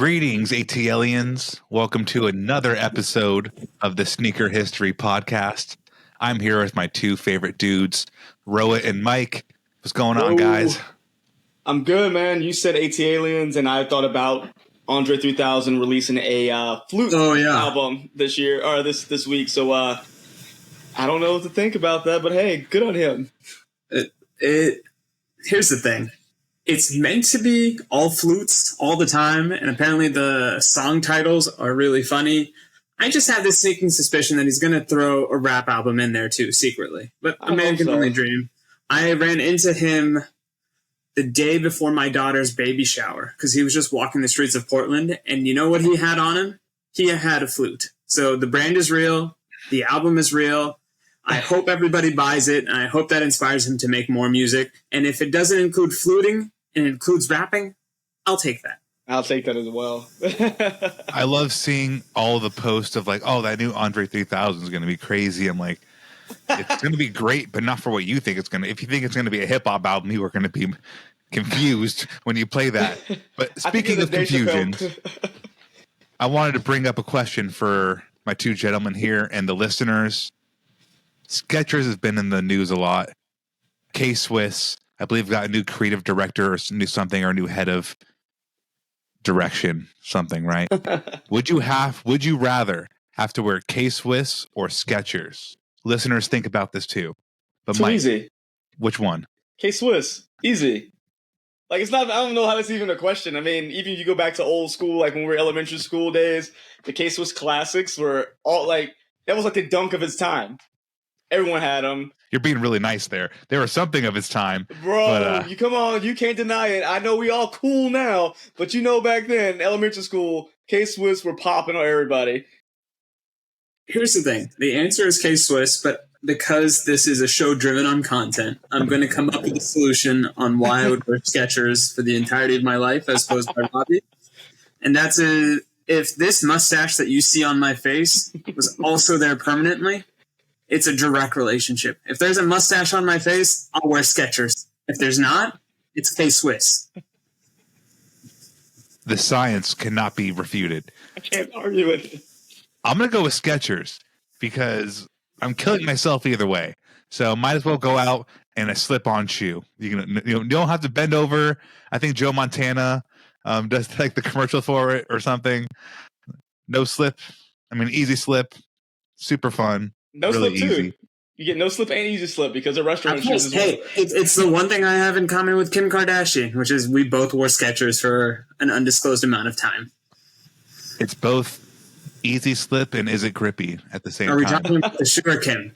Greetings, ATLians. Welcome to another episode of the Sneaker History Podcast. I'm here with my two favorite dudes, Rohit and Mike. What's going on, guys? I'm good, man. You said ATLians, and I thought about Andre 3000 releasing a flute album this year or this week. So I don't know what to think about that, but hey, good on him. Here's the thing. It's meant to be all flutes all the time, and apparently the song titles are really funny. I just have this sneaking suspicion that he's going to throw a rap album in there too, secretly. But a man can only dream. I ran into him the day before my daughter's baby shower because he was just walking the streets of Portland, and you know what he had on him? He had a flute. So the brand is real. The album is real. I hope everybody buys it, and I hope that inspires him to make more music. And if it doesn't include fluting and it includes rapping, I'll take that. I'll take that as well. I love seeing all the posts of like, oh, that new Andre 3000 is going to be crazy. I'm like, it's going to be great, but not for what you think it's going to. If you think it's going to be a hip-hop album, you are going to be confused when you play that. But speaking of confusion, I wanted to bring up a question for my two gentlemen here and the listeners. Skechers has been in the news a lot. K-Swiss, I believe, got a new creative director or a new head of direction, something, right? Would you rather have to wear K-Swiss or Skechers? Listeners, think about this too. But Too Mike, easy. which one? K-Swiss. Easy. Like, it's not, I don't know how that's even a question. I mean, even if you go back to old school, like when we were elementary school days, the K-Swiss classics were all like, that was like the dunk of its time. Everyone had them. You're being really nice there. They were something of its time. Bro, but, you come on. You can't deny it. I know we all cool now, but you know back then, elementary school, K-Swiss were popping on everybody. Here's the thing. The answer is K-Swiss, but because this is a show driven on content, I'm going to come up with a solution on why I would wear Skechers for the entirety of my life as opposed by Robbie. And that's if this mustache that you see on my face was also there permanently, it's a direct relationship. If there's a mustache on my face, I'll wear Skechers. If there's not, it's K-Swiss. The science cannot be refuted. I can't argue with it. I'm going to go with Skechers because I'm killing myself either way. So might as well go out in a slip-on shoe. You don't have to bend over. I think Joe Montana does like the commercial for it or something. No slip. I mean, easy slip. Super fun. No really slip easy. too. You get no slip and easy slip because of restaurant shoes as well. Hey, it's the one thing I have in common with Kim Kardashian, which is we both wore Skechers for an undisclosed amount of time. It's both easy slip and is it grippy at the same time? Are we talking about the sugar, Kim?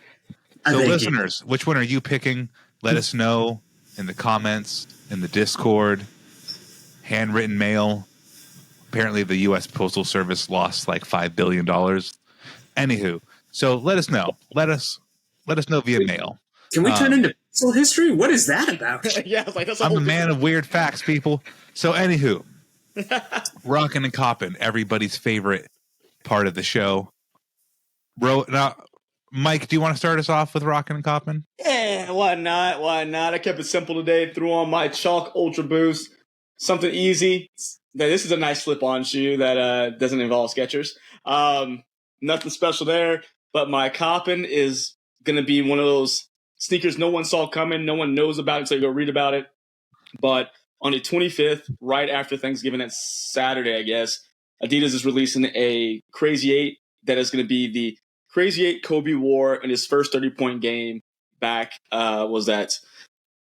So listeners, which one are you picking? Let us know in the comments, in the Discord, handwritten mail. Apparently the U.S. Postal Service lost like $5 billion. Anywho. So let us know. Let us know via mail. Can we turn into postal history? What is that about? Yeah, like that's I'm a man of weird facts, people. So anywho, rockin' and coppin', everybody's favorite part of the show. Now, Mike, do you want to start us off with rockin' and coppin'? Yeah, why not? Why not? I kept it simple today. Threw on my Chalk Ultra Boost. Something easy. This is a nice slip-on shoe that doesn't involve Skechers. Nothing special there. But my coppin' is going to be one of those sneakers no one saw coming. No one knows about it, so you go read about it. But on the 25th, right after Thanksgiving, that's Saturday, I guess, Adidas is releasing a Crazy 8 that is going to be the Crazy 8 Kobe wore in his first 30-point game back, was that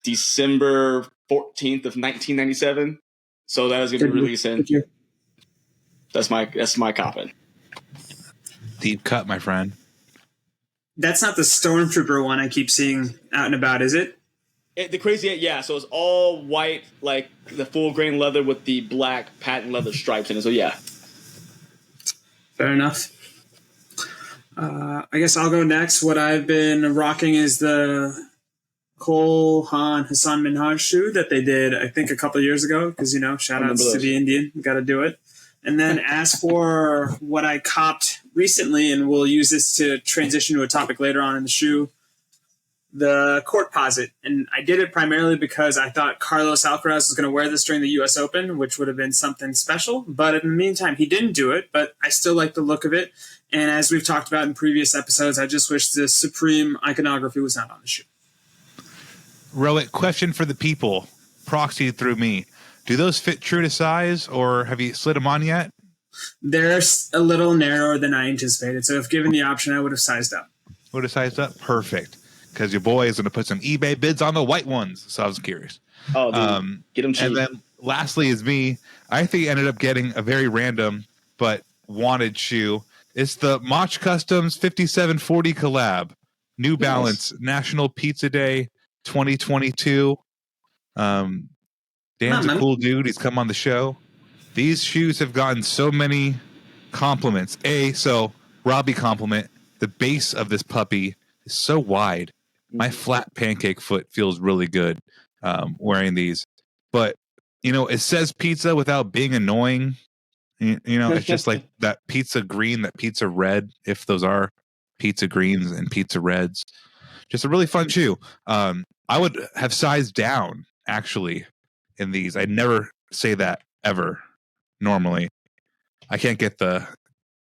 December 14th of 1997. So that is going to be releasing. That's my coppin'. Deep cut, my friend. That's not the Stormtrooper one I keep seeing out and about, is it? The Crazy 8, yeah. So it's all white, like the full grain leather with the black patent leather stripes in it. So yeah. Fair enough. I guess I'll go next. What I've been rocking is the Cole Haan Hassan Minhaj shoe that they did, I think, a couple years ago. Because, shout outs to the Indian. Got to do it. And then as for what I copped recently, and we'll use this to transition to a topic later on in the shoe, the court posit. And I did it primarily because I thought Carlos Alcaraz was going to wear this during the U.S. Open, which would have been something special. But in the meantime, he didn't do it, but I still like the look of it. And as we've talked about in previous episodes, I just wish the supreme iconography was not on the shoe. Rohit, question for the people, proxied through me. Do those fit true to size, or have you slid them on yet? They're a little narrower than I anticipated. So if given the option, I would have sized up. Would have sized up? Perfect. Because your boy is going to put some eBay bids on the white ones. So I was curious. Oh, dude. Get them cheap. And then lastly is me. I think I ended up getting a very random but wanted shoe. It's the Mach Customs 5740 collab. New Balance National Pizza Day 2022. Dan's a cool dude. He's come on the show. These shoes have gotten so many compliments. So Robbie compliment. The base of this puppy is so wide. My flat pancake foot feels really good wearing these. But, it says pizza without being annoying. It's just like that pizza green, that pizza red, if those are pizza greens and pizza reds. Just a really fun shoe. I would have sized down, actually, in these. I never say that ever, normally. I can't get the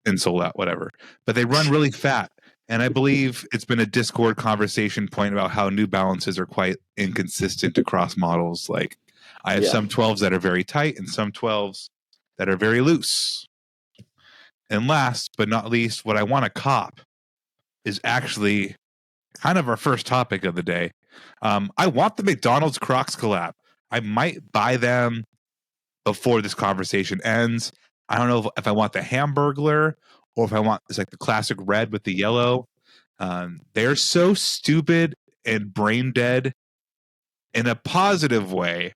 insole out, whatever. But they run really fat. And I believe it's been a Discord conversation point about how New Balances are quite inconsistent across models. Like, I have some 12s that are very tight and some 12s that are very loose. And last but not least, what I want to cop is actually kind of our first topic of the day. I want the McDonald's Crocs collab. I might buy them before this conversation ends. I don't know if I want the Hamburglar or if I want it's like the classic red with the yellow. They're so stupid and brain dead in a positive way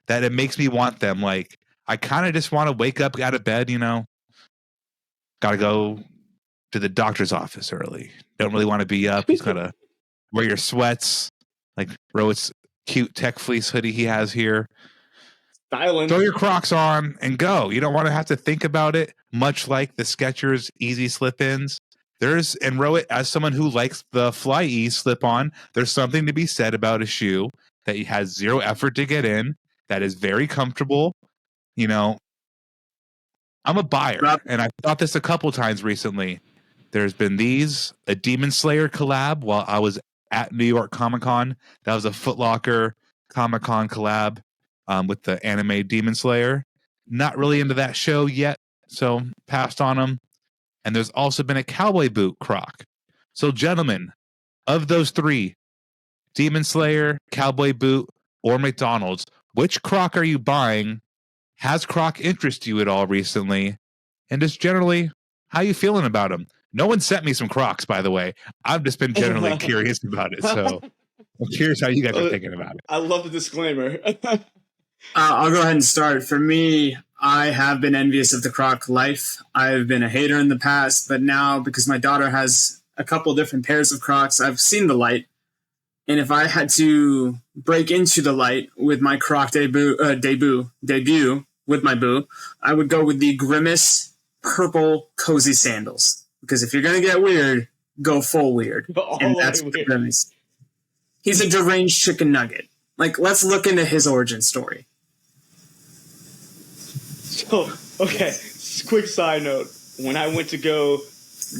that it makes me want them. Like, I kind of just want to wake up out of bed, got to go to the doctor's office early. Don't really want to be up. He's got to wear your sweats, like Rohit's cute tech fleece hoodie he has here. Styling. Throw your Crocs on and go. You don't want to have to think about it, much like the Skechers Easy Slip-ins. And Rohit, as someone who likes the Fly Ease slip-on, there's something to be said about a shoe that has zero effort to get in, that is very comfortable. I'm a buyer, and I've thought this a couple times recently. There's been a Demon Slayer collab while I was at New York Comic Con. That was a Foot Locker Comic Con collab with the anime Demon Slayer. Not really into that show yet, so passed on them. And there's also been a cowboy boot Croc. So, gentlemen, of those three, Demon Slayer, cowboy boot, or McDonald's, which Croc are you buying? Has Croc interested you at all recently? And just generally, how you feeling about them? No one sent me some Crocs, by the way. I've just been generally curious about it. So I'm curious how you guys are thinking about it. I love the disclaimer. I'll go ahead and start. For me, I have been envious of the Croc life. I've been a hater in the past, but now because my daughter has a couple different pairs of Crocs, I've seen the light. And if I had to break into the light with my Croc debut with my boo, I would go with the Grimace purple cozy sandals. Because if you're going to get weird, go full weird. And that's the Grimace. He's a deranged chicken nugget. Like, let's look into his origin story. So, okay, quick side note. When I went to go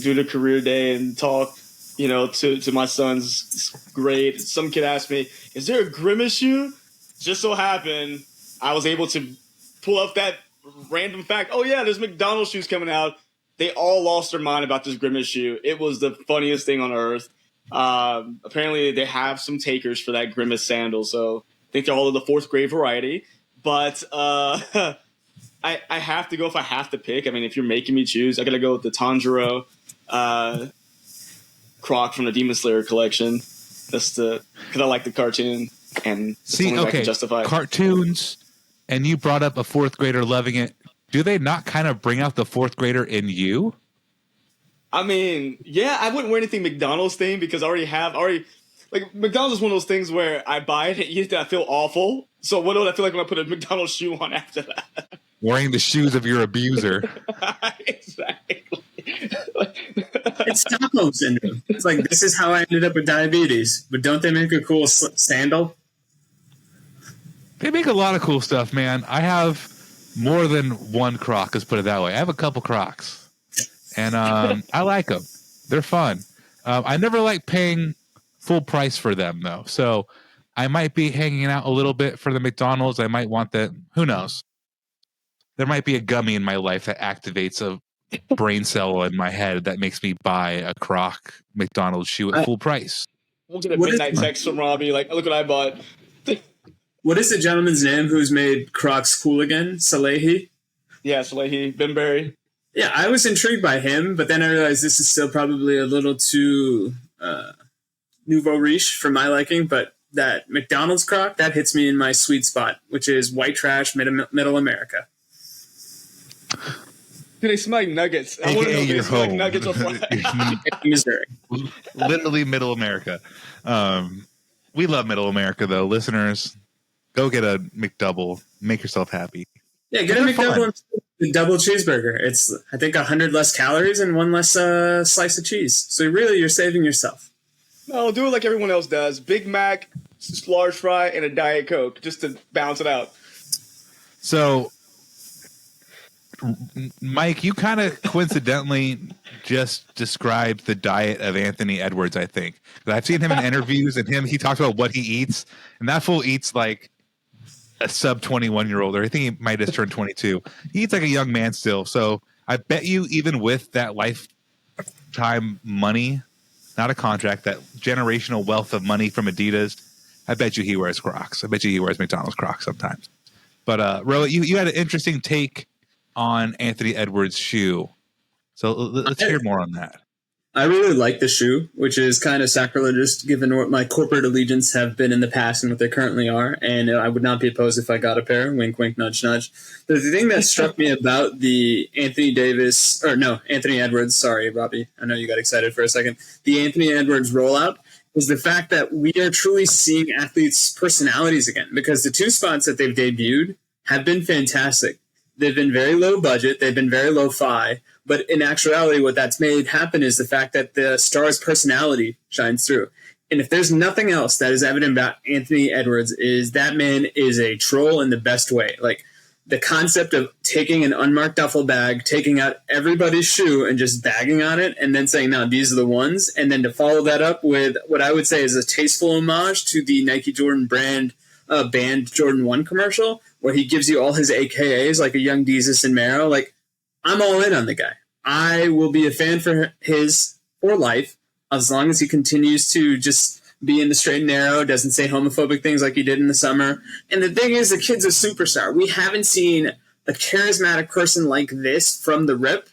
do the career day and talk, to my son's grade, some kid asked me, is there a Grimace shoe? Just so happened, I was able to pull up that random fact. Oh, yeah, there's McDonald's shoes coming out. They all lost their mind about this Grimace shoe. It was the funniest thing on earth. Apparently, they have some takers for that Grimace sandal, so I think they're all of the fourth grade variety. But I have to go if I have to pick. I mean, if you're making me choose, I got to go with the Tanjiro Croc from the Demon Slayer collection. Just because I like the cartoon and I can justify it. Cartoons, and you brought up a fourth grader loving it. Do they not kind of bring out the fourth grader in you? I mean, yeah, I wouldn't wear anything McDonald's themed because I already like McDonald's is one of those things where I buy it and eat it, I feel awful. So what would I feel like when I put a McDonald's shoe on after that? Wearing the shoes of your abuser. Exactly. It's Stockholm syndrome. It's like, this is how I ended up with diabetes. But don't they make a cool sandal? They make a lot of cool stuff, man. I have more than one Croc, let's put it that way. I have a couple Crocs, and I like them. They're fun. I never like paying full price for them, though. So I might be hanging out a little bit for the McDonald's. I might want that. Who knows? There might be a gummy in my life that activates a brain cell in my head that makes me buy a Croc McDonald's shoe at full price. We'll get a midnight text from Robbie, like, look what I bought. What is the gentleman's name who's made Crocs cool again? Salehi? Yeah, Salehi, Benberry. Yeah, I was intrigued by him, but then I realized this is still probably a little too nouveau riche for my liking, but that McDonald's Croc, that hits me in my sweet spot, which is white trash, middle America. Do they smell like nuggets? I want to know if they smell like nuggets or fries. Missouri. Literally middle America. We love middle America, though. Listeners, go get a McDouble. Make yourself happy. Yeah, get a McDouble and double cheeseburger. It's, I think, 100 less calories and one less slice of cheese. So really, you're saving yourself. No, do it like everyone else does. Big Mac, large fry, and a Diet Coke, just to balance it out. So, Mike, you kind of coincidentally just described the diet of Anthony Edwards, I think. I've seen him in interviews, and he talks about what he eats, and that fool eats like a sub 21-year-old, or I think he might have just turned 22. He eats like a young man still. So I bet you, even with that lifetime money, not a contract, that generational wealth of money from Adidas, I bet you he wears Crocs. I bet you he wears McDonald's Crocs sometimes. But Rohit, you had an interesting take on Anthony Edwards' shoe. So let's hear more on that. I really like the shoe, which is kind of sacrilegious given what my corporate allegiance have been in the past and what they currently are. And I would not be opposed if I got a pair. Wink, wink, nudge, nudge. The thing that struck me about the Anthony Edwards, sorry, Robbie, I know you got excited for a second. The Anthony Edwards rollout is the fact that we are truly seeing athletes' personalities again, because the two spots that they've debuted have been fantastic. They've been very low budget. They've been very lo-fi. But in actuality, what that's made happen is the fact that the star's personality shines through. And if there's nothing else that is evident about Anthony Edwards, is that man is a troll in the best way. Like, the concept of taking an unmarked duffel bag, taking out everybody's shoe and just bagging on it, and then saying, no, these are the ones. And then to follow that up with what I would say is a tasteful homage to the Nike Jordan band Jordan 1 commercial, where he gives you all his AKAs, like a young Jesus and Mero. Like, I'm all in on the guy. I will be a fan for life, as long as he continues to just be in the straight and narrow, doesn't say homophobic things like he did in the summer. And the thing is, the kid's a superstar. We haven't seen a charismatic person like this from the rip.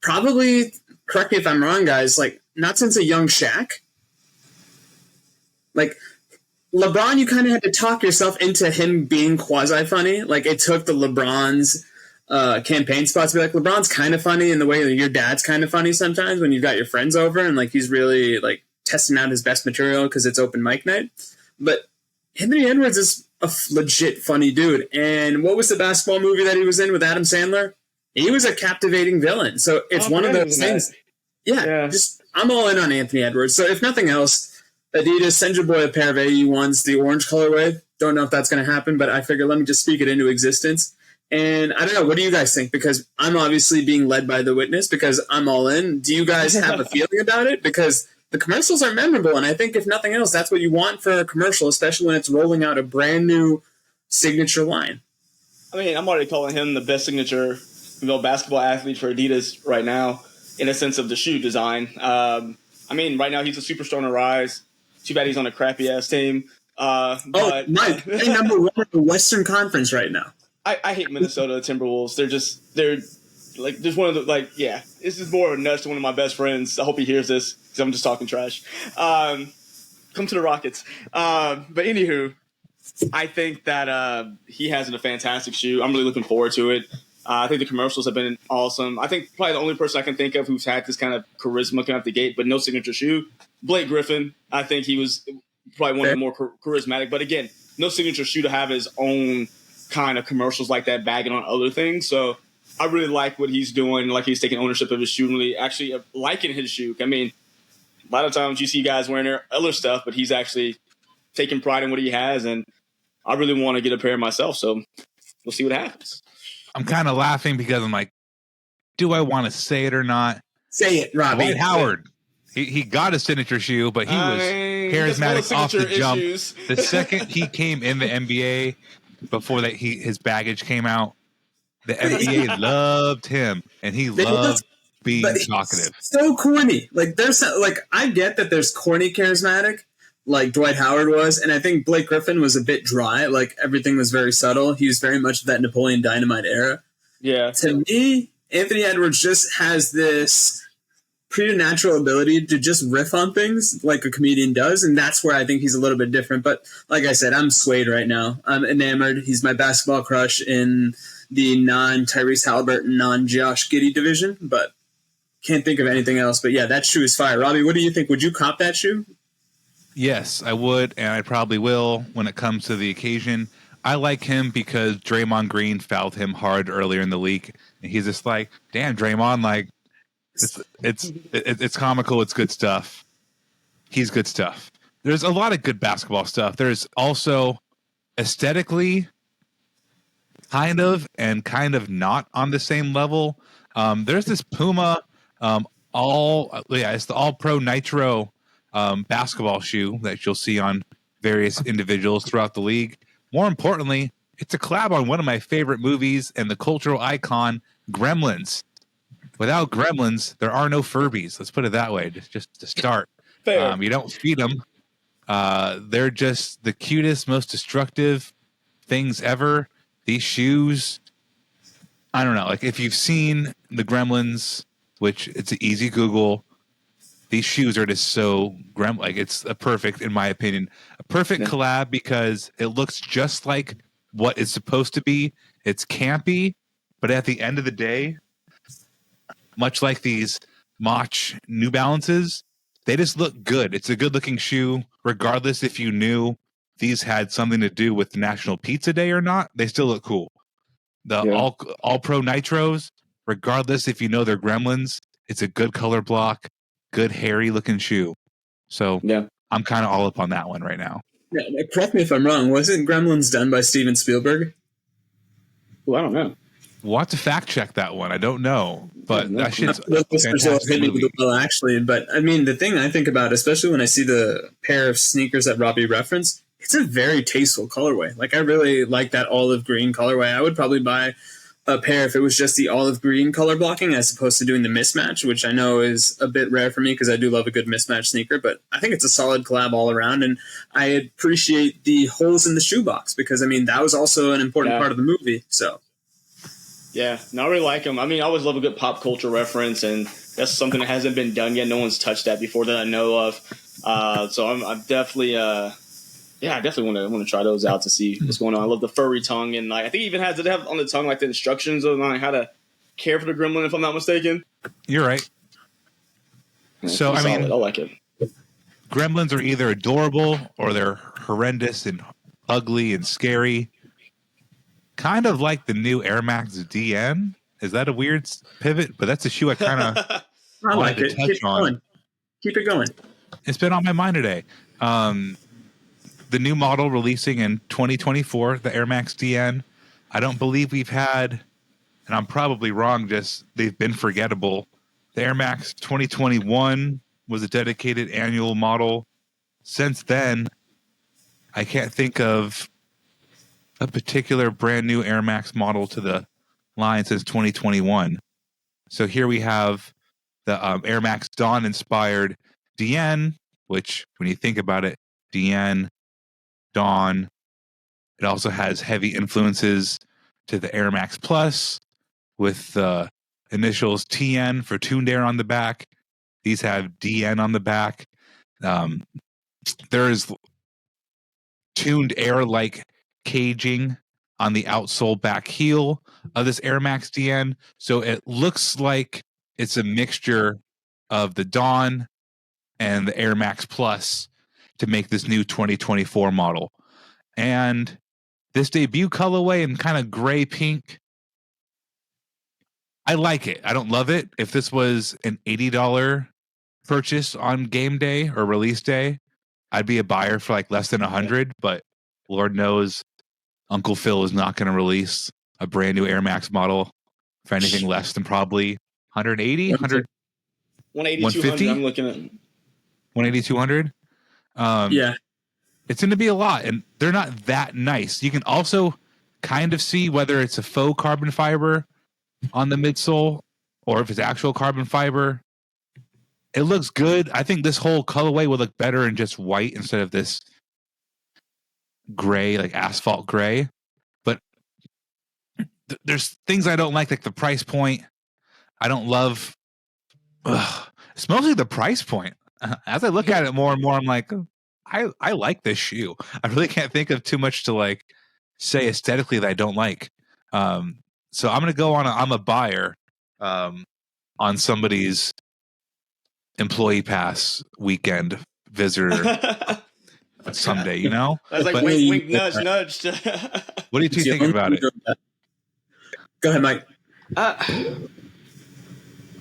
Probably, correct me if I'm wrong, guys, like, not since a young Shaq. Like, LeBron, you kind of had to talk yourself into him being quasi-funny. Like, it took the LeBron's campaign spots to be like, LeBron's kind of funny in the way that your dad's kind of funny sometimes when you've got your friends over and, like, he's really, like, testing out his best material because it's open mic night. But Anthony Edwards is a legit funny dude. And what was the basketball movie that he was in with Adam Sandler? He was a captivating villain. So it's one of those things. Yeah, just I'm all in on Anthony Edwards. So if nothing else, Adidas, send your boy a pair of AE1s, the orange colorway. Don't know if that's going to happen, but I figure let me just speak it into existence. And I don't know, what do you guys think? Because I'm obviously being led by the witness because I'm all in. Do you guys have a feeling about it? Because the commercials are memorable, and I think if nothing else, that's what you want for a commercial, especially when it's rolling out a brand new signature line. I mean, I'm already calling him the best signature basketball athlete for Adidas right now in a sense of the shoe design. I mean, right now he's a superstar on the rise. Too bad he's on a crappy-ass team. But Mike, they're number one in the Western Conference right now. I hate Minnesota Timberwolves. They're like, there's one of the, like, yeah, this is more of a nuts to one of my best friends. I hope he hears this because I'm just talking trash. Come to the Rockets. But anywho, I think that he has a fantastic shoe. I'm really looking forward to it. I think the commercials have been awesome. I think probably the only person I can think of who's had this kind of charisma coming out the gate, but no signature shoe, Blake Griffin. I think he was probably one of the more charismatic. But again, no signature shoe to have his own kind of commercials like that bagging on other things. So I really like what he's doing. Like he's taking ownership of his shoe, and really actually liking his shoe. I mean, a lot of times you see guys wearing their other stuff, but he's actually taking pride in what he has, and I really want to get a pair myself. So we'll see what happens. I'm kind of laughing because I'm like, do I want to say it or not? Say it, Robbie. Dwight Howard. He got a signature shoe, but he was charismatic off the jump. The second he came in the NBA, before that his baggage came out, the NBA loved him, and he loved being talkative. So corny. Like I get that there's corny charismatic, like Dwight Howard was, and I think Blake Griffin was a bit dry. Like everything was very subtle. He was very much of that Napoleon Dynamite era. Yeah. To me, Anthony Edwards just has this preternatural ability to just riff on things like a comedian does, and that's where I think he's a little bit different. But like I said, I'm swayed right now. I'm enamored. He's my basketball crush in the non-Tyrese Halliburton, non-Josh Giddey division, but can't think of anything else. But yeah, that shoe is fire. Robbie, what do you think? Would you cop that shoe? Yes, I would, and I probably will when it comes to the occasion. I like him because Draymond Green fouled him hard earlier in the league, and he's just like, damn, Draymond, like, it's comical. It's good stuff. He's good stuff. There's a lot of good basketball stuff. There's also aesthetically kind of and kind of not on the same level. There's this Puma, it's the All Pro Nitro basketball shoe that you'll see on various individuals throughout the league. More importantly, it's a collab on one of my favorite movies and the cultural icon, Gremlins. Without Gremlins, there are no Furbies. Let's put it that way, just to start. You don't feed them. They're just the cutest, most destructive things ever. These shoes, I don't know. Like if you've seen the Gremlins, which it's an easy Google, these shoes are just so like it's a perfect, in my opinion, a perfect collab because it looks just like what it's supposed to be. It's campy, but at the end of the day, much like these Mach New Balances, they just look good. It's a good-looking shoe, regardless if you knew these had something to do with National Pizza Day or not. They still look cool. The All Pro Nitros, regardless if you know they're Gremlins, it's a good color block, good hairy-looking shoe. So I'm kind of all up on that one right now. Yeah, correct me if I'm wrong. Wasn't Gremlins done by Steven Spielberg? Well, I don't know. We'll have to fact check that one. I don't know, but that shit's actually. But I mean, the thing I think about, especially when I see the pair of sneakers that Robbie referenced, it's a very tasteful colorway. Like I really like that olive green colorway. I would probably buy a pair if it was just the olive green color blocking as opposed to doing the mismatch, which I know is a bit rare for me because I do love a good mismatch sneaker, but I think it's a solid collab all around. And I appreciate the holes in the shoebox because, I mean, that was also an important part of the movie. So. Yeah, no, I really like them. I mean, I always love a good pop culture reference, and that's something that hasn't been done yet. No one's touched that before that I know of. So I'm definitely, I definitely want to try those out to see what's going on. I love the furry tongue, and like I think it even did have on the tongue like the instructions on like how to care for the gremlin, if I'm not mistaken. You're right. Yeah, so I mean, I like it. Gremlins are either adorable or they're horrendous and ugly and scary. Kind of like the new Air Max DN. Is that a weird pivot? But that's a shoe I kind of wanted to touch on. Keep it going. It's been on my mind today. The new model releasing in 2024, the Air Max DN. I don't believe we've had, and I'm probably wrong, just they've been forgettable. The Air Max 2021 was a dedicated annual model. Since then, I can't think of a particular brand new Air Max model to the line since 2021. So here we have the Air Max Dawn inspired DN, which when you think about it, DN, Dawn, it also has heavy influences to the Air Max Plus with the initials TN for Tuned Air on the back. These have DN on the back. There is Tuned Air like caging on the outsole back heel of this Air Max DN. So it looks like it's a mixture of the Dawn and the Air Max Plus to make this new 2024 model. And this debut colorway in kind of gray pink, I like it. I don't love it. If this was an $80 purchase on game day or release day, I'd be a buyer for like less than 100. But Lord knows, Uncle Phil is not going to release a brand new Air Max model for anything less than probably 180, 100, 180, 150, 200. I'm looking at 180, 200. Yeah. It's going to be a lot, and they're not that nice. You can also kind of see whether it's a faux carbon fiber on the midsole or if it's actual carbon fiber. It looks good. I think this whole colorway would look better in just white instead of this gray, like asphalt gray. But there's things I don't like the price point. I don't love. It's mostly the price point. As I look at it more and more, I'm like, I like this shoe. I really can't think of too much to like say aesthetically that I don't like. So I'm gonna go on. I'm a buyer on somebody's employee pass weekend visitor someday. You know, I was like, But- wink, wink, nudge, nudge. what are you two thinking about it? Go ahead, Mike.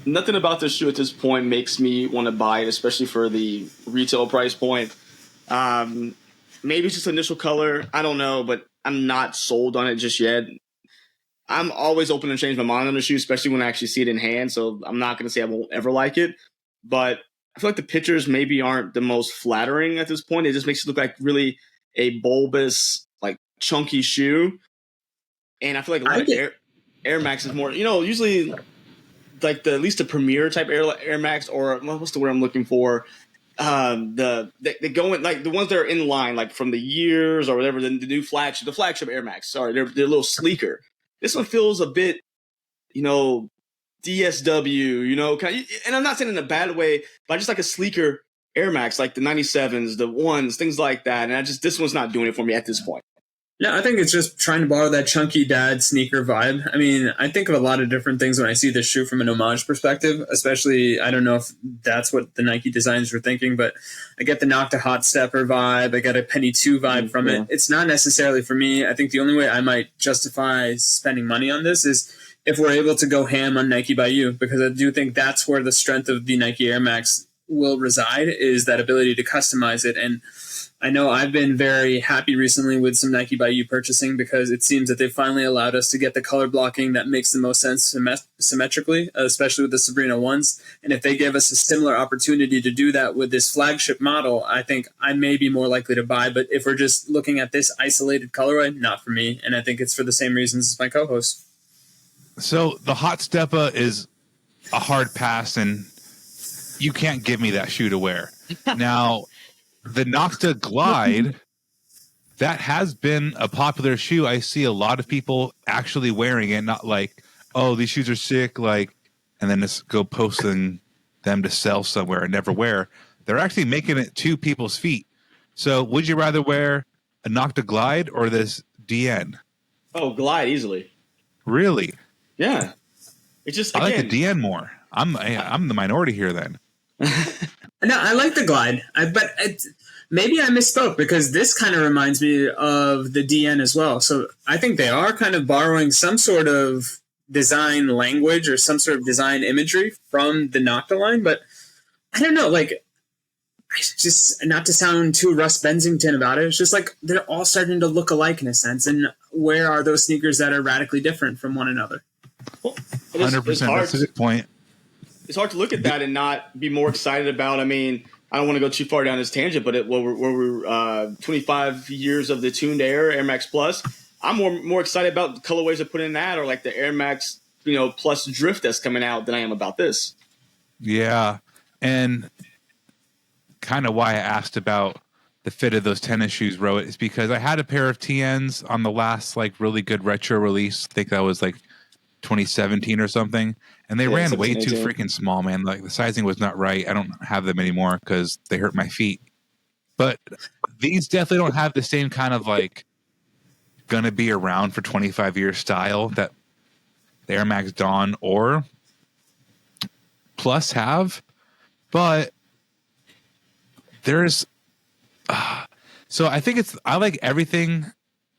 Nothing about this shoe at this point makes me want to buy it, especially for the retail price point. Maybe it's just initial color. I don't know, but I'm not sold on it just yet. I'm always open to change my mind on the shoe, especially when I actually see it in hand. So I'm not going to say I won't ever like it, but I feel like the pictures maybe aren't the most flattering at this point. It just makes it look like really a bulbous, like chunky shoe. And I feel like a lot of Air Max is more, usually like at least the premier type Air Max, or what's the word I'm looking for? They go in like the ones that are in line, like from the years or whatever, the new flagship Air Max. Sorry, they're a little sleeker. This one feels a bit, DSW, and I'm not saying in a bad way, but I just like a sleeker Air Max, like the 97s, the ones, things like that. And this one's not doing it for me at this point. Yeah, I think it's just trying to borrow that chunky dad sneaker vibe. I mean, I think of a lot of different things when I see this shoe from an homage perspective, especially, I don't know if that's what the Nike designers were thinking, but I get the Nocta Hot Stepper vibe. I get a Penny 2 vibe from it. It's not necessarily for me. I think the only way I might justify spending money on this is if we're able to go ham on Nike by You, because I do think that's where the strength of the Nike Air Max will reside, is that ability to customize it. And I know I've been very happy recently with some Nike by You purchasing, because it seems that they've finally allowed us to get the color blocking that makes the most sense symmetrically, especially with the Sabrina ones. And if they give us a similar opportunity to do that with this flagship model, I think I may be more likely to buy. But if we're just looking at this isolated colorway, not for me. And I think it's for the same reasons as my co-host. So the Hot Steppa is a hard pass, and you can't give me that shoe to wear. Now, the Nocta Glide, that has been a popular shoe. I see a lot of people actually wearing it, not like, oh, these shoes are sick, like, and then just go posting them to sell somewhere and never wear. They're actually making it to people's feet. So would you rather wear a Nocta Glide or this DN? Oh, Glide easily. Really? Yeah. It's just, I like the DN more. I'm the minority here then. No, I like the Glide, but maybe I misspoke, because this kind of reminds me of the DN as well. So I think they are kind of borrowing some sort of design language or some sort of design imagery from the Nocta line, but I don't know, like, just not to sound too Russ Bensington about it, it's just like they're all starting to look alike in a sense. And where are those sneakers that are radically different from one another? Well, 100%. That's a good point. It's hard to look at that and not be more excited about. I mean, I don't want to go too far down this tangent, but we're 25 years of the tuned Air Max Plus. I'm more excited about the colorways that put in that, or like the Air Max, Plus Drift that's coming out, than I am about this. Yeah, and kind of why I asked about the fit of those tennis shoes, Rohit, is because I had a pair of TNs on the last like really good retro release. I think that was like 2017 or something, and they ran way too freaking small, man. Like the sizing was not right. I don't have them anymore because they hurt my feet. But these definitely don't have the same kind of like gonna be around for 25 years style that the Air Max Dawn or Plus have. But there's so I think I like everything.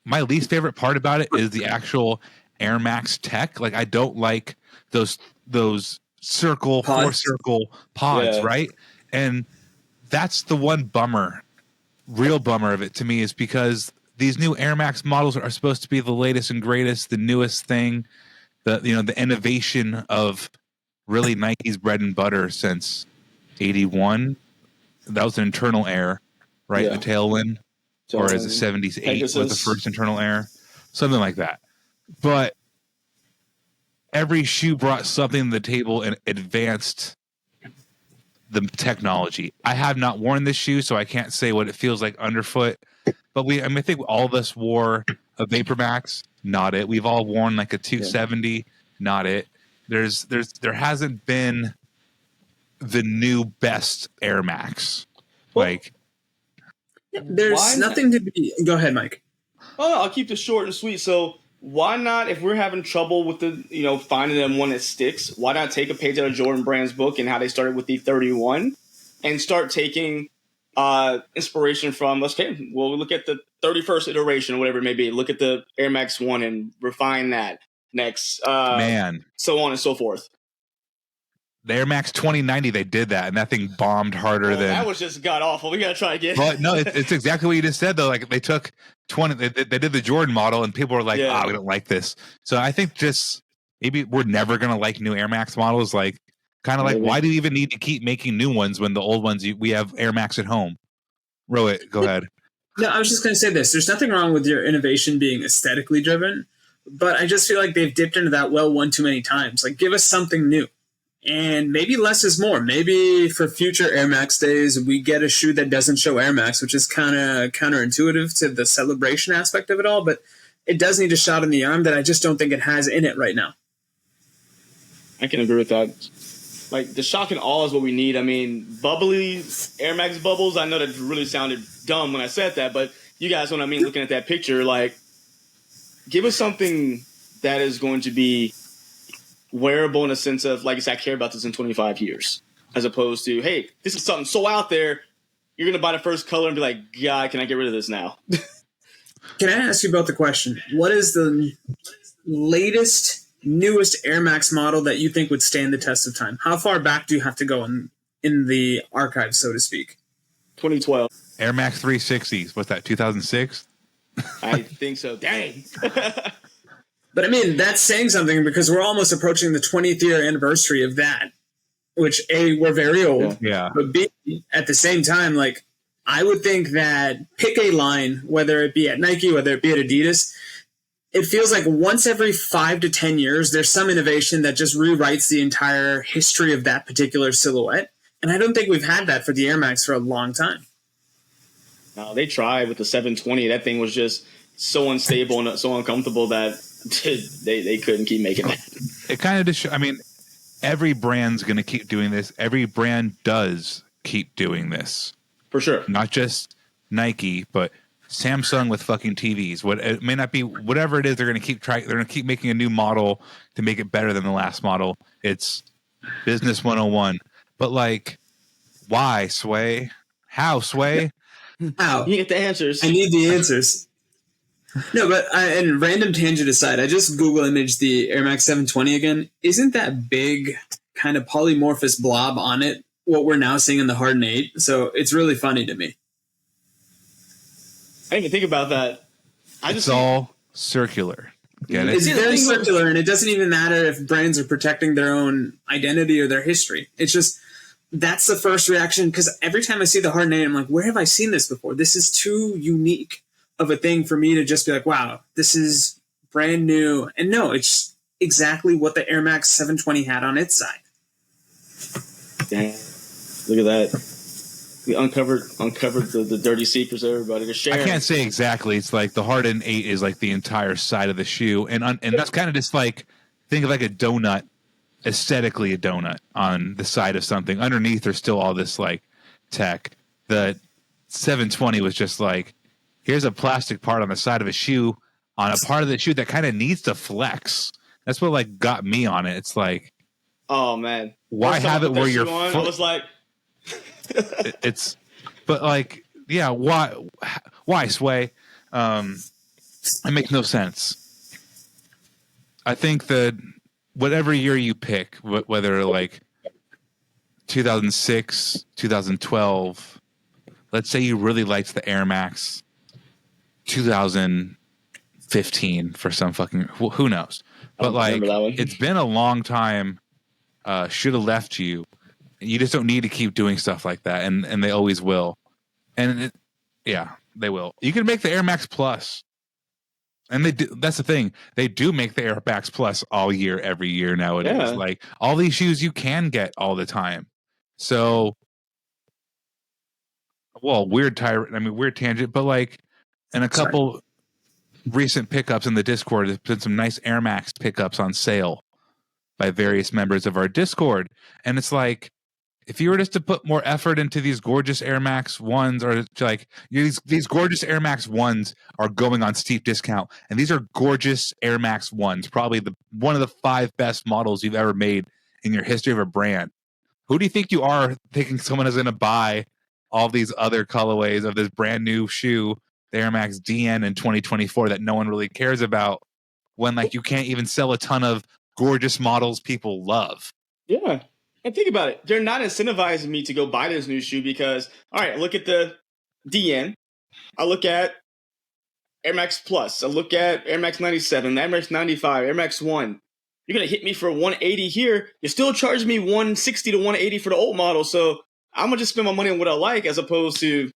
My least favorite part about it is the actual Air Max tech. Like, I don't like those circle, Pods. 4-circle pods, Yeah. right? And that's the one real bummer of it to me, is because these new Air Max models are supposed to be the latest and greatest, the newest thing, the innovation of really Nike's bread and butter since '81. That was an internal air, right? Yeah. The Tailwind, or is it '78 was the Pegasus. first internal air, something like that. But every shoe brought something to the table and advanced the technology. I have not worn this shoe, so I can't say what it feels like underfoot. But I think all of us wore a Vapor Max, not it. We've all worn like a 270, not it. There hasn't been the new best Air Max. Like, there's nothing to be. Go ahead, Mike. Oh, no, I'll keep this short and sweet. So why not, if we're having trouble with finding them one that sticks, why not take a page out of Jordan Brand's book and how they started with the 31 and start taking inspiration from, we'll look at the 31st iteration or whatever it may be. Look at the Air Max 1 and refine that next. man. So on and so forth. The Air Max 2090, they did that, and that thing bombed harder than. That was just god awful. We got to try again. But no, it's exactly what you just said, though. Like, they took 20, they did the Jordan model, and people were like, we don't like this. So I think just maybe we're never going to like new Air Max models. Like, kind of like, why do we even need to keep making new ones when the old ones, we have Air Max at home? Rohit, go ahead. No, I was just going to say this. There's nothing wrong with your innovation being aesthetically driven, but I just feel like they've dipped into that well one too many times. Like, give us something new. And maybe less is more. Maybe for future Air Max days, we get a shoe that doesn't show Air Max, which is kind of counterintuitive to the celebration aspect of it all. But it does need a shot in the arm that I just don't think it has in it right now. I can agree with that. Like, the shock and awe is what we need. I mean, bubbly Air Max bubbles, I know that really sounded dumb when I said that, but you guys know what I mean, looking at that picture. Like, give us something that is going to be wearable in a sense of, like I said, I care about this in 25 years, as opposed to, hey, this is something so out there, you're going to buy the first color and be like, God, can I get rid of this now? Can I ask you about the question? What is the latest, newest Air Max model that you think would stand the test of time? How far back do you have to go in the archive, so to speak? 2012. Air Max 360s. What's that, 2006? I think so. Dang. But I mean, that's saying something because we're almost approaching the 20th year anniversary of that, which A, we're very old. Yeah. But B, at the same time, like, I would think that pick a line, whether it be at Nike, whether it be at Adidas, it feels like once every 5 to 10 years, there's some innovation that just rewrites the entire history of that particular silhouette. And I don't think we've had that for the Air Max for a long time. No, they tried with the 720. That thing was just so unstable and so uncomfortable that they couldn't keep making that. It kind of just, I mean, every brand's going to keep doing this. Every brand does keep doing this. For sure. Not just Nike, but Samsung with fucking TVs. What it may not be, whatever it is, they're going to keep trying. They're going to keep making a new model to make it better than the last model. It's business 101. But like, why, Sway? How, Sway? How? You get the answers. I need the answers. No, but and random tangent aside, I just Google imaged the Air Max 720 again. Isn't that big kind of polymorphous blob on it what we're now seeing in the Harden 8? So it's really funny to me. I didn't even think about that. It's all circular. Get it? It's very circular, and it doesn't even matter if brands are protecting their own identity or their history. It's just, that's the first reaction, because every time I see the Harden 8, I'm like, where have I seen this before? This is too unique of a thing for me to just be like, wow, this is brand new. And no, it's exactly what the Air Max 720 had on its side. Damn. Look at that. We uncovered the dirty secrets, everybody. They're sharing. I can't say exactly. It's like the Harden 8 is like the entire side of the shoe. And that's kind of just like, think of like a donut, aesthetically a donut on the side of something. Underneath there's still all this like tech. The 720 was just like, here's a plastic part on the side of a shoe, on a part of the shoe that kind of needs to flex. That's what like got me on it. It's like, oh man, why have it where your foot? I was like, it's, but like, yeah, why Sway? It makes no sense. I think that whatever year you pick, whether like 2006, 2012, let's say you really liked the Air Max 2015 for some fucking, who knows? But like, it's been a long time. Should have left you. You just don't need to keep doing stuff like that, and they always will. And they will. You can make the Air Max Plus, and they do. That's the thing. They do make the Air Max Plus all year, every year nowadays. Yeah. Like all these shoes you can get all the time. So, well, weird tangent, but like, in a couple recent pickups in the Discord, there's been some nice Air Max pickups on sale by various members of our Discord, and it's like, if you were just to put more effort into these gorgeous Air Max 1s, or like these gorgeous Air Max 1s are going on steep discount, and these are gorgeous Air Max 1s, probably one of the 5 best models you've ever made in your history of a brand. Who do you think you are thinking someone is going to buy all these other colorways of this brand new shoe, the Air Max DN in 2024, that no one really cares about, when like you can't even sell a ton of gorgeous models people love? Yeah. And think about it. They're not incentivizing me to go buy this new shoe because, all right, I look at the DN. I look at Air Max Plus. I look at Air Max 97, Air Max 95, Air Max 1. You're going to hit me for 180 here. You're still charging me 160 to 180 for the old model. So I'm going to just spend my money on what I like as opposed to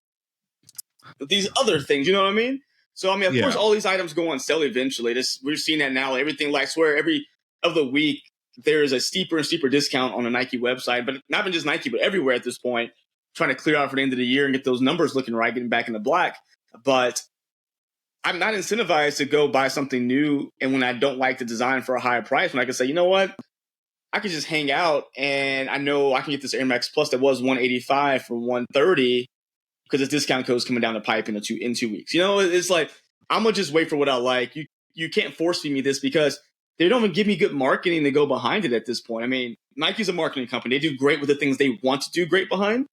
these other things. You know what I mean? So, I mean, of course, all these items go on sale eventually. We're seeing that now. Everything, like, I swear, every of the week, there is a steeper and steeper discount on the Nike website, but not even just Nike, but everywhere at this point, trying to clear out for the end of the year and get those numbers looking right, getting back in the black. But I'm not incentivized to go buy something new, and when I don't like the design for a higher price, when I can say, you know what, I can just hang out, and I know I can get this Air Max Plus that was 185 for 130 because this discount code is coming down the pipe in 2 weeks. You know, it's like, I'm going to just wait for what I like. You can't force feed me this because they don't even give me good marketing to go behind it at this point. I mean, Nike's a marketing company. They do great with the things they want to do great behind.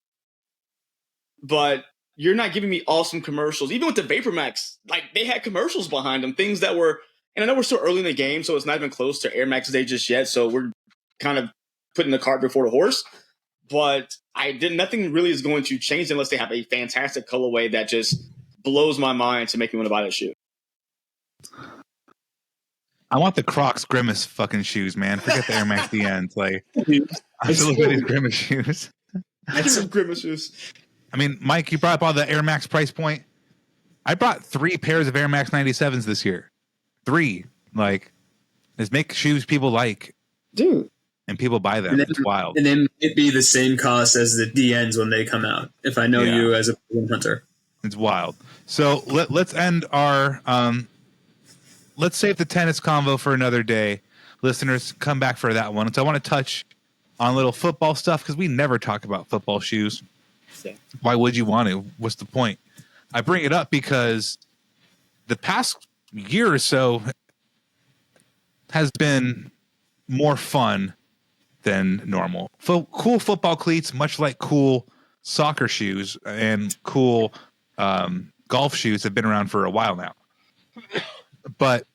But you're not giving me awesome commercials. Even with the Vapor Max, like, they had commercials behind them, things that were, and I know we're still early in the game, so it's not even close to Air Max Day just yet. So we're kind of putting the cart before the horse. But nothing really is going to change unless they have a fantastic colorway that just blows my mind to make me want to buy that shoe. I want the Crocs Grimace fucking shoes, man. Forget the Air Max DNs. Like, I still look at these Grimace shoes. That's some Grimace shoes. I mean, Mike, you brought up all the Air Max price point. I brought 3 pairs of Air Max 97s this year. 3. Like, just make shoes people like. Dude. And people buy them. It's wild. And then it'd be the same cost as the DNs when they come out, if I know you as a hunter. It's wild. So let's end our... let's save the tennis convo for another day. Listeners, come back for that one. So I want to touch on a little football stuff because we never talk about football shoes. Why would you want to? What's the point? I bring it up because the past year or so has been more fun than normal. Cool football cleats, much like cool soccer shoes and cool golf shoes, have been around for a while now. But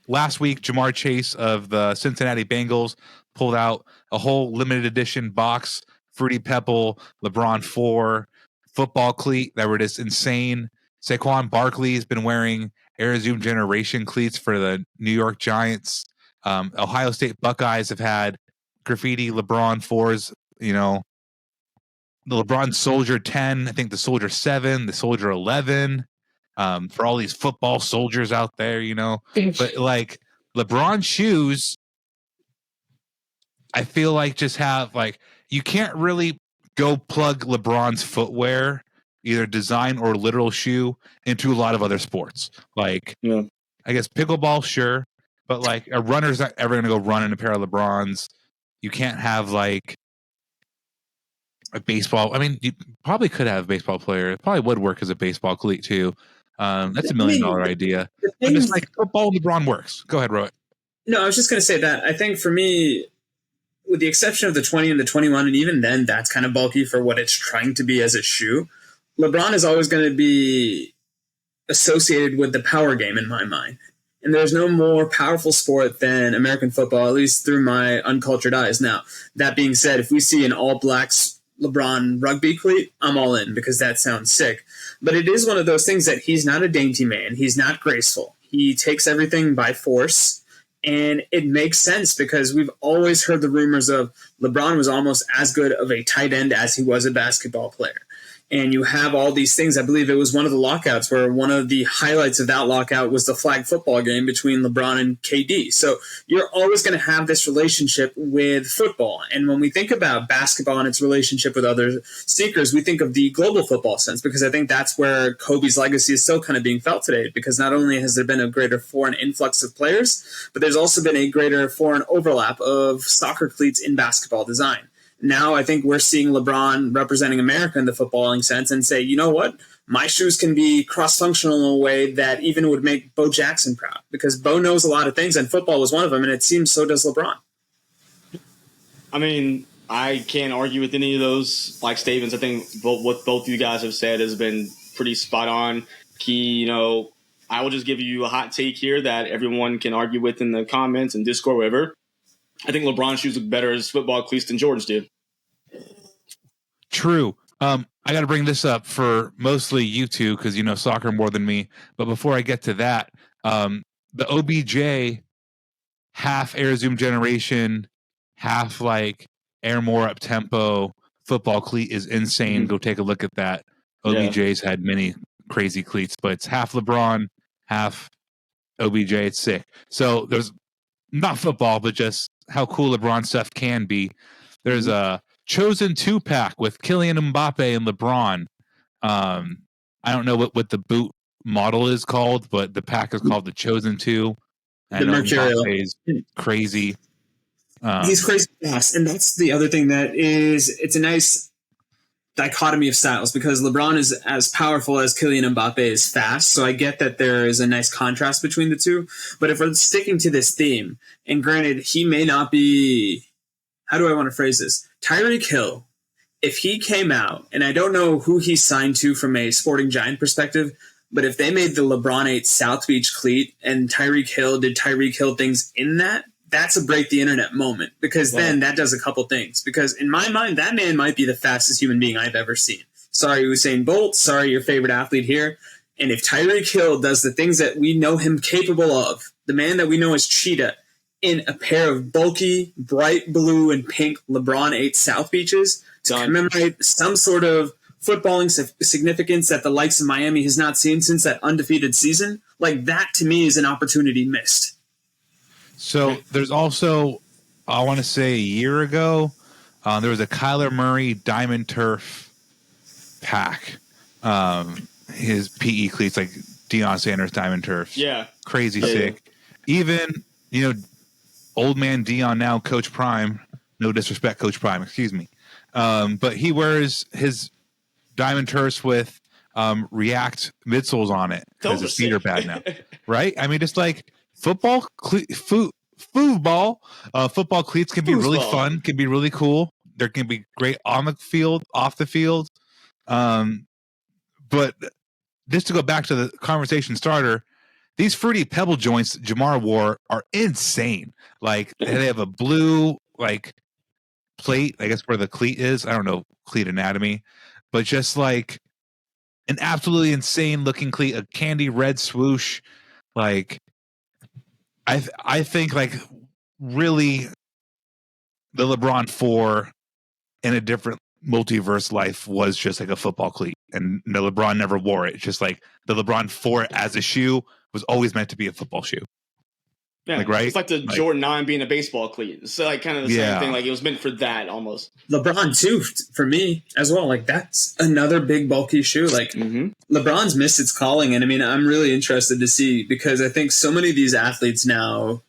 last week, Jamar Chase of the Cincinnati Bengals pulled out a whole limited edition box, Fruity Pebble, LeBron 4, football cleat that were just insane. Saquon Barkley has been wearing Air Zoom Generation cleats for the New York Giants. Ohio State Buckeyes have had graffiti LeBron 4s, you know, the LeBron Soldier 10, I think the Soldier 7, the Soldier 11. For all these football soldiers out there, you know, but like LeBron shoes, I feel like just have like, you can't really go plug LeBron's footwear, either design or literal shoe, into a lot of other sports. Like, I guess pickleball, sure, but like a runner's not ever going to go run in a pair of LeBrons. You can't have like a baseball. I mean, you probably could have a baseball player. It probably would work as a baseball cleat too. That's $1 million idea. But just like football, LeBron works. Go ahead, Rohit. No, I was just going to say that I think for me, with the exception of the 20 and the 21, and even then, that's kind of bulky for what it's trying to be as a shoe. LeBron is always going to be associated with the power game in my mind. And there's no more powerful sport than American football, at least through my uncultured eyes. Now, that being said, if we see an all blacks LeBron rugby cleat, I'm all in because that sounds sick. But it is one of those things that he's not a dainty man. He's not graceful. He takes everything by force. And it makes sense because we've always heard the rumors of LeBron was almost as good of a tight end as he was a basketball player. And you have all these things. I believe it was one of the lockouts where one of the highlights of that lockout was the flag football game between LeBron and KD. So you're always going to have this relationship with football. And when we think about basketball and its relationship with other sneakers, we think of the global football sense, because I think that's where Kobe's legacy is still kind of being felt today, because not only has there been a greater foreign influx of players, but there's also been a greater foreign overlap of soccer cleats in basketball design. Now I think we're seeing LeBron representing America in the footballing sense and say, you know what? My shoes can be cross-functional in a way that even would make Bo Jackson proud, because Bo knows a lot of things and football was one of them, and it seems so does LeBron. I mean, I can't argue with any of those statements. I think what both you guys have said has been pretty spot on. I will just give you a hot take here that everyone can argue with in the comments and Discord, wherever. I think LeBron's shoes look better as football cleats than Jordan's do. True. I got to bring this up for mostly you two because you know soccer more than me. But before I get to that, the OBJ half Air Zoom generation, half Air More up tempo football cleat is insane. Mm-hmm. Go take a look at that. OBJ's had many crazy cleats, but it's half LeBron, half OBJ. It's sick. So there's not football, but just how cool LeBron stuff can be. There's a Chosen 2-pack with Kylian Mbappe and LeBron. I don't know what the boot model is called, but the pack is called the Chosen 2. The Mercurial. Mbappe is crazy. He's crazy fast, and that's the other thing it's a nice dichotomy of styles, because LeBron is as powerful as Kylian Mbappe is fast, so I get that there is a nice contrast between the two. But if we're sticking to this theme, and granted, he may not be, how do I want to phrase this? Tyreek Hill, if he came out, and I don't know who he signed to from a Sporting Giant perspective, but if they made the LeBron 8 South Beach cleat and Tyreek Hill did Tyreek Hill things in that's a break the internet moment, because then that does a couple things. Because in my mind, that man might be the fastest human being I've ever seen. Sorry, Usain Bolt. Sorry, your favorite athlete here. And if Tyreek Hill does the things that we know him capable of, the man that we know as Cheetah, in a pair of bulky, bright blue and pink LeBron 8 South Beaches to commemorate some sort of footballing significance that the likes of Miami has not seen since that undefeated season, that to me is an opportunity missed. So there's also, I want to say a year ago, there was a Kyler Murray Diamond Turf pack. His PE cleats, like Deion Sanders Diamond Turfs. Yeah. Crazy sick. Even, old man Deion now, Coach Prime. No disrespect, Coach Prime, excuse me. But he wears his Diamond Turfs with React midsoles on it because his feet are bad now. Right? I mean, it's football football cleats can be really fun, can be really cool. They can be great on the field, off the field. But just to go back to the conversation starter, these fruity pebble joints Jamar wore are insane. They have a blue plate, I guess where the cleat is. I don't know cleat anatomy, but just an absolutely insane looking cleat, a candy red swoosh. I think really the LeBron 4 in a different multiverse life was just a football cleat, and the LeBron never wore it. It's just the LeBron 4 as a shoe was always meant to be a football shoe. Yeah, right? It's the Jordan 9 being a baseball cleat. It's kind of the same thing. It was meant for that almost. LeBron 2 for me as well. That's another big bulky shoe. LeBron's missed its calling, and I mean, I'm really interested to see, because I think so many of these athletes now,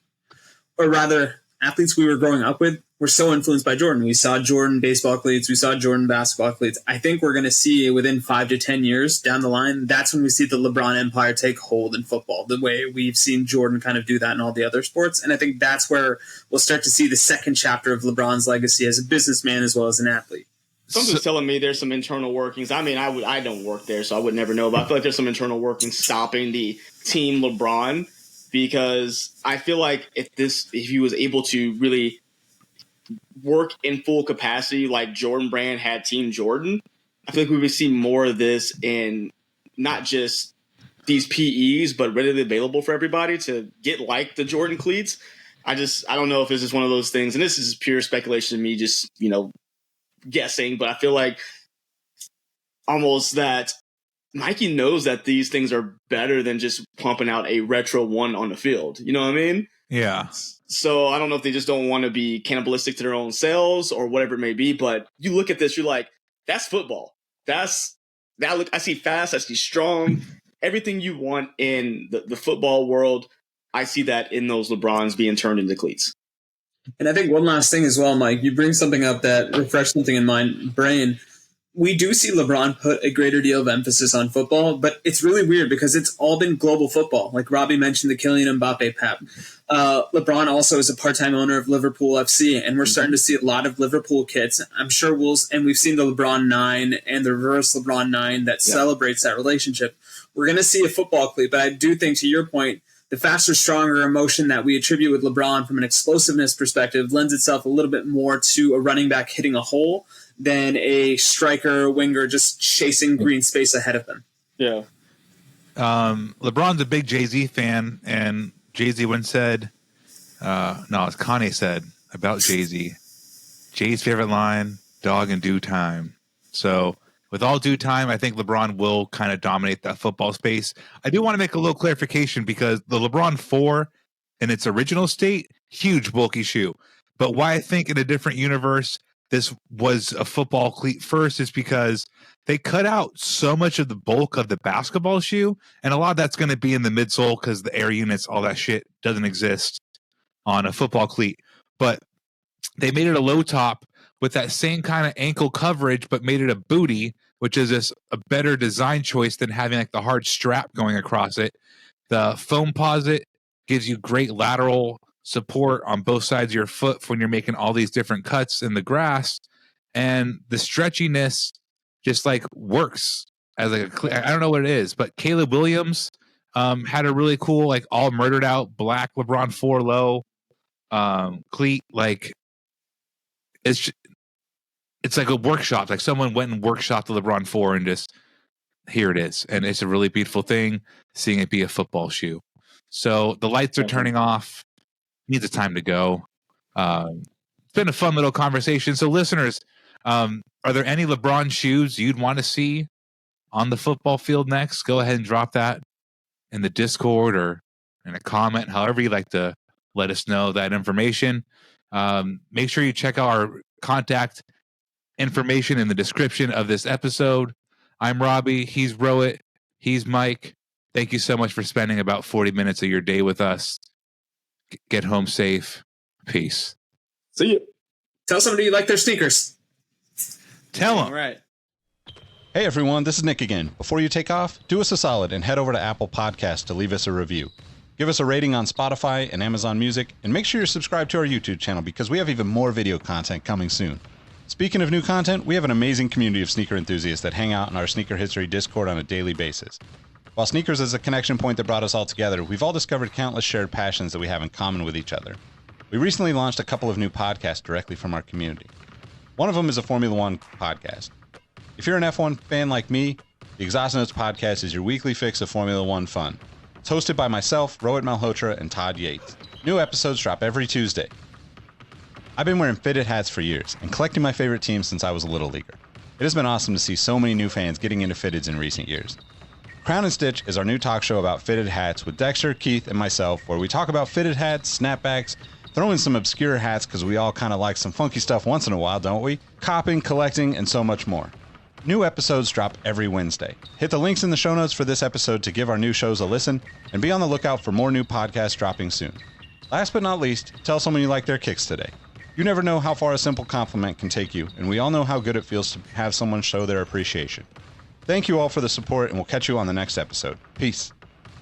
or rather athletes we were growing up with, were so influenced by Jordan. We saw Jordan baseball cleats. We saw Jordan basketball cleats. I think we're going to see within 5 to 10 years down the line, that's when we see the LeBron empire take hold in football, the way we've seen Jordan kind of do that in all the other sports. And I think that's where we'll start to see the second chapter of LeBron's legacy as a businessman as well as an athlete. Something's telling me there's some internal workings. I mean, I don't work there, so I would never know, but I feel like there's some internal workings stopping the Team LeBron because I feel like if he was able to really work in full capacity like Jordan Brand had Team Jordan, I feel like we would see more of this in not just these PEs, but readily available for everybody to get like the Jordan cleats. I don't know if this is one of those things, and this is pure speculation to me, just, guessing, but I feel like almost that Nike knows that these things are better than just pumping out a retro one on the field. You know what I mean? Yeah. So I don't know if they just don't want to be cannibalistic to their own sales or whatever it may be, but you look at this, you're like, that's football. I see fast, I see strong, everything you want in the football world. I see that in those LeBrons being turned into cleats. And I think one last thing as well, Mike, you bring something up that refreshed something in my brain. We do see LeBron put a greater deal of emphasis on football, but it's really weird because it's all been global football. Like Robbie mentioned, the Kylian Mbappe pep. LeBron also is a part-time owner of Liverpool FC, and we're starting to see a lot of Liverpool kits. I'm sure we've seen the LeBron 9 and the reverse LeBron 9 that celebrates that relationship. We're going to see a football cleat, but I do think, to your point, the faster, stronger emotion that we attribute with LeBron from an explosiveness perspective lends itself a little bit more to a running back hitting a hole than a striker, winger just chasing green space ahead of them. Yeah. LeBron's a big Jay-Z fan, and Jay-Z once said, it's Kanye said about Jay-Z, Jay's favorite line, dog in due time. So with all due time, I think LeBron will kind of dominate that football space. I do want to make a little clarification because the LeBron 4 in its original state, huge bulky shoe. But why I think in a different universe this was a football cleat first is because they cut out so much of the bulk of the basketball shoe, and a lot of that's going to be in the midsole because the air units, all that shit doesn't exist on a football cleat. But they made it a low top with that same kind of ankle coverage, but made it a booty, which is a better design choice than having like the hard strap going across it. The foam posit gives you great lateral support on both sides of your foot when you're making all these different cuts in the grass, and the stretchiness just like works as like I don't know what it is, but Caleb Williams had a really cool like all murdered out black LeBron 4 low cleat. Like it's like a workshop, like someone went and workshopped the LeBron 4 and just here it is, and it's a really beautiful thing seeing it be a football shoe. So the lights are turning off. Needs a time to go. It's been a fun little conversation. So listeners, are there any LeBron shoes you'd want to see on the football field next? Go ahead and drop that in the Discord or in a comment, however you like to let us know that information. Make sure you check out our contact information in the description of this episode. I'm Robbie. He's Rohit. He's Mike. Thank you so much for spending about 40 minutes of your day with us. Get home safe. Peace. See you. Tell somebody you like their sneakers. Tell them. All right. Hey everyone, this is Nick again. Before you take off, do us a solid and head over to Apple Podcasts to leave us a review. Give us a rating on Spotify and Amazon Music, and make sure you're subscribed to our YouTube channel because we have even more video content coming soon. Speaking of new content, we have an amazing community of sneaker enthusiasts that hang out in our Sneaker History Discord on a daily basis. While sneakers is a connection point that brought us all together, we've all discovered countless shared passions that we have in common with each other. We recently launched a couple of new podcasts directly from our community. One of them is a Formula One podcast. If you're an F1 fan like me, the Exhaust Notes podcast is your weekly fix of Formula One fun. It's hosted by myself, Rohit Malhotra, and Todd Yates. New episodes drop every Tuesday. I've been wearing fitted hats for years and collecting my favorite teams since I was a little leaguer. It has been awesome to see so many new fans getting into fitteds in recent years. Crown and Stitch is our new talk show about fitted hats with Dexter, Keith, and myself, where we talk about fitted hats, snapbacks, throw in some obscure hats because we all kind of like some funky stuff once in a while, don't we? Copping, collecting, and so much more. New episodes drop every Wednesday. Hit the links in the show notes for this episode to give our new shows a listen, and be on the lookout for more new podcasts dropping soon. Last but not least, tell someone you like their kicks today. You never know how far a simple compliment can take you, and we all know how good it feels to have someone show their appreciation. Thank you all for the support, and we'll catch you on the next episode. Peace.